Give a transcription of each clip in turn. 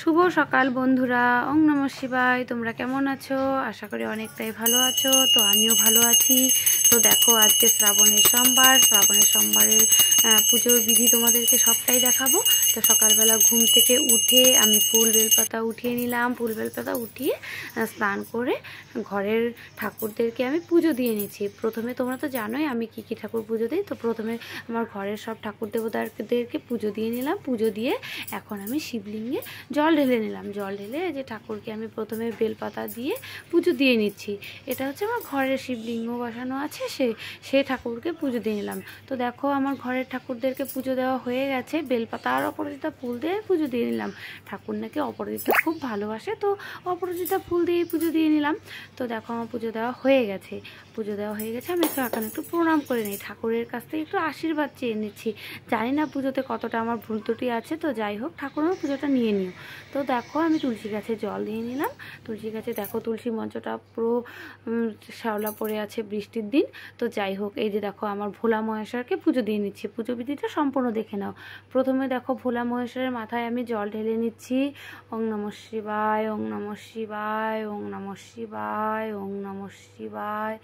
শুভ সকাল বন্ধুরা। ওং নমঃ শিবায়। তোমরা কেমন আছো? আশা করি অনেকটাই ভালো আছো। তো আমিও ভালো আছি। তো দেখো, আজকে শ্রাবণের সোমবারের পুজোর বিধি তোমাদেরকে সবটাই দেখাবো। তো সকালবেলা ঘুম থেকে উঠে আমি ফুল বেলপাতা উঠিয়ে নিলাম। ফুল বেলপাতা উঠিয়ে স্নান করে ঘরের ঠাকুরদেরকে আমি পুজো দিয়ে নিচ্ছি। প্রথমে তোমরা তো জানোই আমি কি কি ঠাকুর পুজো দিই। তো প্রথমে আমার ঘরের সব ঠাকুর দেবতাদেরকে পুজো দিয়ে নিলাম। পুজো দিয়ে এখন আমি শিবলিঙ্গে জল ঢেলে নিলাম। জল ঢেলে যে ঠাকুরকে আমি প্রথমে বেলপাতা দিয়ে পুজো দিয়ে নিচ্ছি। এটা হচ্ছে আমার ঘরের শিবলিঙ্গ বসানো আছে, সেই ঠাকুরকে পুজো দিয়ে নিলাম। তো দেখো, আমার ঘরের ঠাকুরদেরকে পুজো দেওয়া হয়ে গেছে। বেলপাতা আর অপরাজিতা ফুল দিয়ে পুজো দিয়ে নিলাম। ঠাকুর নাকি অপরাজিতা খুব ভালোবাসে, তো অপরাজিতা ফুল দিয়েই পুজো দিয়ে নিলাম। তো দেখো, আমার পুজো দেওয়া হয়ে গেছে। আমি এখন একটু প্রণাম করে নিই, ঠাকুরের কাছ থেকে একটু আশীর্বাদ চেয়ে নিচ্ছি। জানি না পুজোতে কতটা আমার ভুল ত্রুটি আছে, তো যাই হোক, ঠাকুর আমার পুজোটা নিয়ে নিও। তো দেখো, আমি তুলসী গাছে জল দিয়ে নিলাম। তুলসী গাছে দেখো, তুলসী মঞ্চটা পুরো শ্যাওলা পড়ে আছে বৃষ্টির দিন। তো যাই হোক, এই যে দেখো, আমার ভোলা মহেশ্বরকে পুজো দিয়ে নিচ্ছি। পুজো বিধিটা সম্পূর্ণ দেখে নাও। প্রথমে দেখো, ভোলা মহেশ্বরের মাথায় আমি জল ঢেলে নিচ্ছি। ওং নমঃ শিবায়, ওং নমঃ শিবায়, ওং নমঃ শিবায়, ওং নমঃ শিবায়।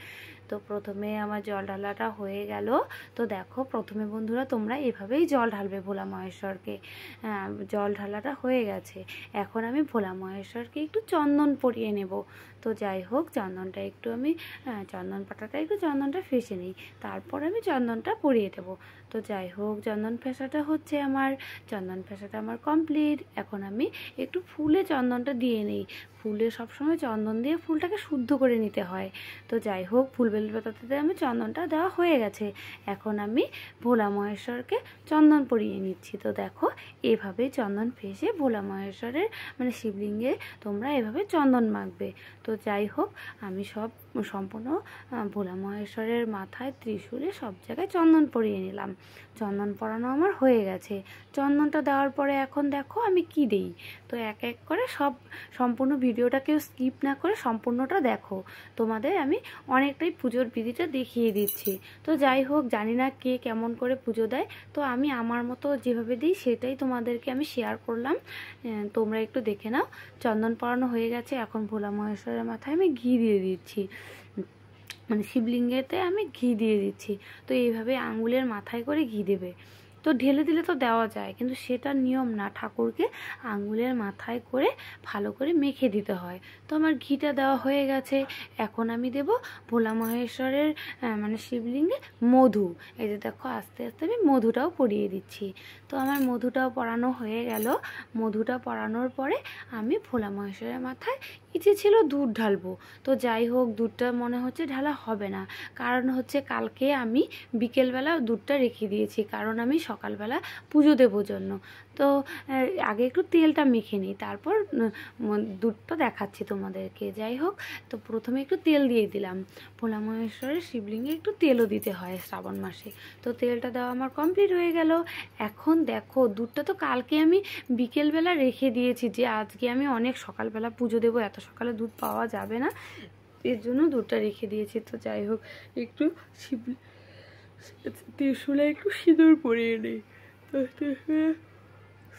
তো প্রথমে আমার জল ঢালাটা হয়ে গেল। তো দেখো, প্রথমে বন্ধুরা তোমরা এভাবেই জল ঢালবে ভোলা মহেশ্বরকে। জল ঢালাটা হয়ে গেছে। এখন আমি ভোলা মহেশ্বরকে একটু চন্দন পরিয়ে নেব। তো যাই হোক, চন্দনটা একটু আমি চন্দনটা ফেঁসে নিই। তারপর আমি চন্দনটা পরিয়ে দেবো। তো যাই হোক, চন্দন ফেঁসাটা আমার কমপ্লিট। এখন আমি একটু ফুলে চন্দনটা দিয়ে নিই। ফুলে সবসময় চন্দন দিয়ে ফুলটাকে শুদ্ধ করে নিতে হয়। তো যাই হোক, ফুল বেলপাতাতে আমি চন্দনটা দেওয়া হয়ে গেছে। এখন আমি ভোলা মহেশ্বরকে চন্দন পরিয়ে নিচ্ছি। তো দেখো, এভাবে চন্দন ফেঁসে ভোলা মহেশ্বরের শিবলিঙ্গে তোমরা এভাবে চন্দন মাখবে। তো যাই হোক, আমি সম্পূর্ণ ভোলা মহেশ্বরের মাথায়, ত্রিশূলে সব জায়গায় চন্দন পরিয়ে নিলাম। চন্দন পরানো আমার হয়ে গেছে। চন্দনটা দেওয়ার পরে এখন দেখো আমি কি দিই। তো এক এক করে সম্পূর্ণ ভিডিওটা কেউ স্কিপ না করে সম্পূর্ণটা দেখো। তোমাদের আমি অনেকটাই পুজোর বিধিটা দেখিয়ে দিচ্ছি। তো যাই হোক, জানি না কে কেমন করে পুজো দেয়। তো আমি আমার মতো যেভাবে দিই সেটাই তোমাদেরকে আমি শেয়ার করলাম। তোমরা একটু দেখে নাও। চন্দন পরানো হয়ে গেছে। এখন ভোলা মহেশ্বরের মাথায় আমি ঘি দিয়ে দিচ্ছি। শিবলিঙ্গেতে আমি ঘি দিয়ে দিচ্ছি। তো এইভাবে আঙুলের মাথায় করে ঘি দেবে। তো ঢেলে দিলে তো দেওয়া যায়, কিন্তু সেটা নিয়ম না। ঠাকুরকে আঙুলের মাথায় করে ভালো করে মেখে দিতে হয়। তো আমার ঘিটা দেওয়া হয়ে গেছে। এখন আমি দেব ভোলা মহেশ্বরের শিবলিঙ্গে মধু। এই যে দেখো, আস্তে আস্তে আমি মধুটাও পরিয়ে দিচ্ছি। তো আমার মধুটাও পরানো হয়ে গেল। মধুটা পরানোর পরে আমি ভোলা মহেশ্বরের মাথায় ইচ্ছে ছিল দুধ ঢালবো। তো যাই হোক, দুধটা মনে হচ্ছে ঢালা হবে না। কারণ হচ্ছে, কালকে আমি বিকেলবেলা দুধটা রেখে দিয়েছি, কারণ আমি সকালবেলা পুজো দেবো জন্য। তো আগে একটু তেলটা মেখে নিই, তারপর দুধটা দেখাচ্ছি তোমাদেরকে। যাই হোক, তো প্রথমে একটু তেল দিয়ে দিলাম। ভোলা মহেশ্বরের শিবলিঙ্গে একটু তেলও দিতে হয় শ্রাবণ মাসে। তো তেলটা দেওয়া আমার কমপ্লিট হয়ে গেল। এখন দেখো, দুধটা তো কালকে আমি বিকেলবেলা রেখে দিয়েছি, যে আজকে আমি অনেক সকালবেলা পুজো দেবো, এত সকালে দুধ পাওয়া যাবে না, এর জন্য দুধটা রেখে দিয়েছি। তো যাই হোক, একটু ত্রিশূলে একটু সিঁদুর পরিয়ে নিই। তো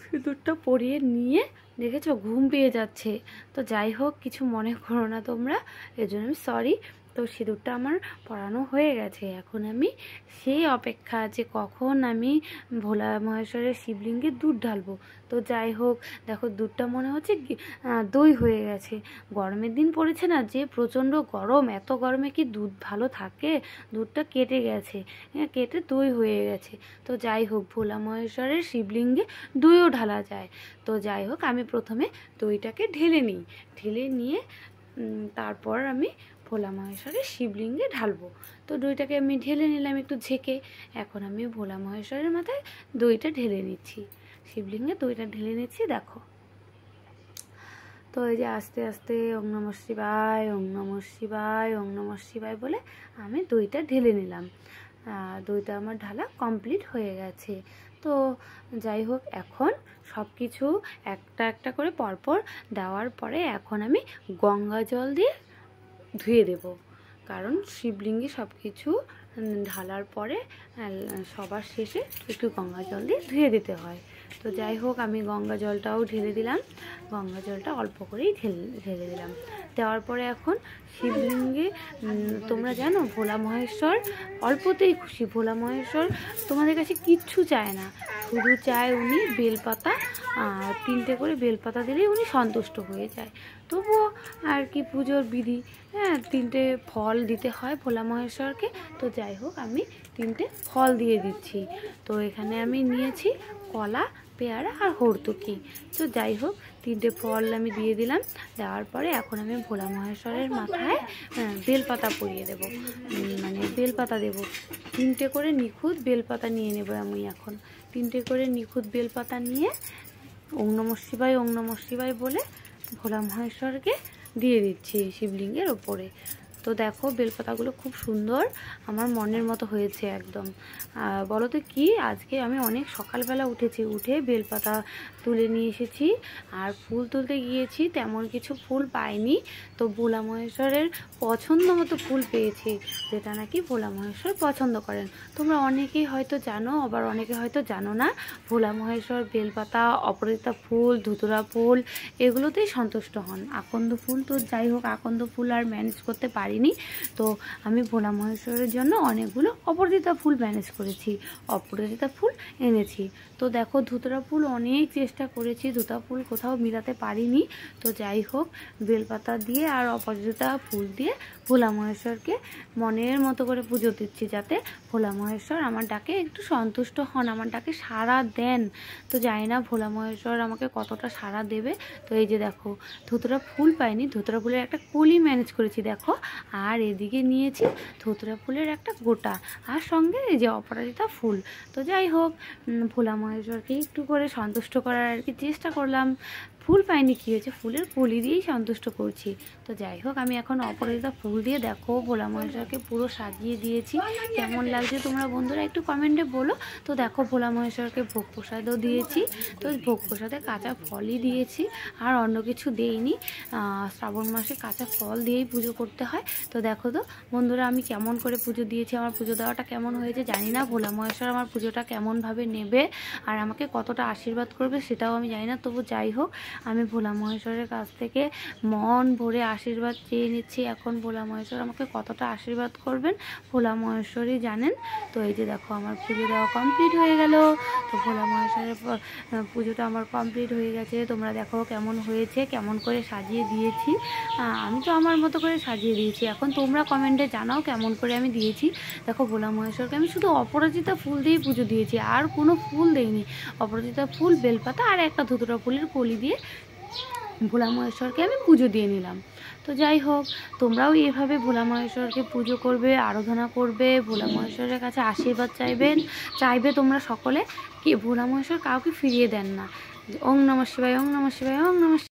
সিঁদুরটা পরিয়ে নিয়ে দেখেছো, ঘুম পেয়ে যাচ্ছে। তো যাই হোক, কিছু মনে করো না তোমরা, এর জন্য আমি সরি। তো সিঁদুরটা আমার পরানো হয়ে গেছে। এখন আমি সেই অপেক্ষা, যে কখন আমি ভোলা মহেশ্বরের শিবলিঙ্গে দুধ ঢালবো। তো যাই হোক, দেখো, দুধটা মনে হচ্ছে দই হয়ে গেছে। গরমের দিন পড়েছে না, যে প্রচণ্ড গরম, এত গরমে কি দুধ ভালো থাকে? দুধটা কেটে গেছে, কেটে দই হয়ে গেছে। তো যাই হোক, ভোলা মহেশ্বরের শিবলিঙ্গে দইও ঢালা যায়। তো যাই হোক, আমি প্রথমে দইটাকে ঢেলে নিই। ঢেলে নিয়ে তারপর আমি ভোলা মহেশ্বরের শিবলিঙ্গে ঢালবো। তো দইটাকে আমি ঢেলে নিলাম একটু ঝেঁকে। এখন আমি ভোলা মহেশ্বরের মাথায় দইটা ঢেলে নিচ্ছি, শিবলিঙ্গে দইটা ঢেলে নিচ্ছি। দেখো, তো এই যে আস্তে আস্তে ওং নমঃ শিবায়, ওং নমঃ শিবায়, ওং নমঃ শিবায় বলে আমি দইটা ঢেলে নিলাম। দইটা আমার ঢালা কমপ্লিট হয়ে গেছে। তো যাই হোক, এখন সব কিছু একটা একটা করে পরপর দেওয়ার পরে এখন আমি গঙ্গা জল দিয়ে ধুয়ে দেব। কারণ শিবলিঙ্গে সব কিছু ঢালার পরে সবার শেষে একটু গঙ্গা জল দিয়ে ধুয়ে দিতে হয়। তো যাই হোক আমি গঙ্গা জলটাও ঢেলে দিলাম, গঙ্গা জলটা অল্প করেই ঢেলে দিলাম। দেওয়ার পরে এখন শিবলিঙ্গে তোমরা জানো ভোলা মহেশ্বর অল্পতেই খুশি। ভোলা মহেশ্বর তোমাদের কাছে কিচ্ছু চায় না, শুধু চায় উনি বেলপাতা, 3টে করে বেলপাতা দিলেই উনি সন্তুষ্ট হয়ে যায়। তবুও আর কি পুজোর বিধি, হ্যাঁ 3টে ফল দিতে হয় ভোলা মহেশ্বরকে। তো যাই হোক আমি 3টে ফল দিয়ে দিচ্ছি। তো এখানে আমি নিয়েছি কলা, পেয়ারা আর হর্তুকি। তো যাই হোক 3টে ফল আমি দিয়ে দিলাম। দেওয়ার পরে এখন আমি ভোলা মহেশ্বরের মাথায় বেলপাতা পরিয়ে দেব, মানে বেলপাতা দেব। 3টে করে নিখুঁত বেলপাতা নিয়ে নেব আমি এখন। 3টে করে নিখুঁত বেলপাতা নিয়ে ওং নমঃ শিবায় ওং নমঃ শিবায় বলে ভোলা মহেশ্বরকে দিয়ে দিচ্ছি শিবলিঙ্গের ওপরে। তো দেখো বেলপাতাগুলো খুব সুন্দর, আমার মনের মতো হয়েছে একদম। বলো তো কি, আজকে আমি অনেক সকালবেলা উঠেছি, উঠে বেলপাতা তুলে নিয়ে এসেছি। আর ফুল তুলতে গিয়েছি, তেমন কিছু ফুল পাইনি। তো ভোলা মহেশ্বরের পছন্দ মতো ফুল পেয়েছি, যেটা নাকি ভোলা মহেশ্বর পছন্দ করেন। তোমরা অনেকেই হয়তো জানো, আবার অনেকে হয়তো জানো না। ভোলা মহেশ্বর বেলপাতা, অপরাজিতা ফুল, ধুতুরা ফুল এগুলোতেই সন্তুষ্ট হন। আকন্দ ফুল তো যাই হোক, আকন্দ ফুল আর ম্যানেজ করতে পারিনি। তো আমি ভোলা মহেশ্বরের জন্য অনেকগুলো অপরাজিতা ফুল ম্যানেজ করেছি, অপরাজিতা ফুল এনেছি। তো দেখো ধুতরা ফুল অনেক চেষ্টা করেছি, ধুতরা ফুল কোথাও মিলাতে পারিনি। তো যাই হোক বেলপাতা দিয়ে আর অপরাজিতা ফুল দিয়ে ভোলা মহেশ্বরকে মনের মতো করে পুজো দিচ্ছি, যাতে ভোলা মহেশ্বর আমার ডাকে একটু সন্তুষ্ট হন, আমার ডাকে সাড়া দেন। তো জানি না ভোলা মহেশ্বর আমাকে কতটা সাড়া দেবে। তো এই যে দেখো ধুতরা ফুল পাইনি, ধুতরা ফুলের একটা কলি ম্যানেজ করেছি দেখো। আর এদিকে নিয়েছি ধুতরা ফুলের একটা গোটা, আর সঙ্গে এই যে অপরাজিতা ফুল। তো যাই হোক ভোলা মহেশ্বরকে একটু করে সন্তুষ্ট করার আর কি চেষ্টা করলাম। ফুল পাইনি, কী হয়েছে, ফুলের কলি দিয়েই সন্তুষ্ট করছি। তো যাই হোক আমি এখন অপরাজিতা ফুল দিয়ে দেখো ভোলা মহেশ্বরকে পুরো সাজিয়ে দিয়েছি। কেমন লাগছে তোমরা বন্ধুরা একটু কমেন্টে বলো। তো দেখো ভোলা মহেশ্বরকে ভোগ প্রসাদও দিয়েছি। তো ভোগ প্রসাদে কাঁচা ফলই দিয়েছি, আর অন্য কিছু দেইনি। শ্রাবণ মাসে কাঁচা ফল দিয়েই পুজো করতে হয়। তো দেখো তো বন্ধুরা আমি কেমন করে পুজো দিয়েছি, আমার পুজো দেওয়াটা কেমন হয়েছে জানি না। ভোলা মহেশ্বর আমার পুজোটা কেমনভাবে নেবে আর আমাকে কতটা আশীর্বাদ করবে সেটাও আমি জানি না। তবু যাই হোক আমি ভোলা মহেশ্বরের কাছ থেকে মন ভরে আশীর্বাদ চেয়ে নিচ্ছি। এখন ভোলা মহেশ্বর আমাকে কতটা আশীর্বাদ করবেন ভোলা মহেশ্বরই জানেন। তো এই যে দেখো আমার পুজো দেওয়া কমপ্লিট হয়ে গেল। তো ভোলা মহেশ্বরের পুজোটা আমার কমপ্লিট হয়ে গেছে। তোমরা দেখো কেমন হয়েছে, কেমন করে সাজিয়ে দিয়েছি। আমি তো আমার মতো করে সাজিয়ে দিয়েছি, এখন তোমরা কমেন্টে জানাও কেমন করে আমি দিয়েছি। দেখো ভোলা মহেশ্বরকে আমি শুধু অপরাজিতা ফুল দিয়েই পুজো দিয়েছি, আর কোনো ফুল দেইনি। অপরাজিতা ফুল, বেলপাতা আর একটা ধুতুরা ফুলের কলি দিয়ে ভোলা মহেশ্বরকে আমি পুজো দিয়ে নিলাম। তো যাই হোক তোমরাও এভাবে ভোলা মহেশ্বরকে পুজো করবে, আরাধনা করবে, ভোলা মহেশ্বরের কাছে আশীর্বাদ চাইবে তোমরা সকলে। কি ভোলা মহেশ্বর কাউকে ফিরিয়ে দেন না। ওং নমঃ শিবায় ওং নমঃ শিবায় ওং নমঃ।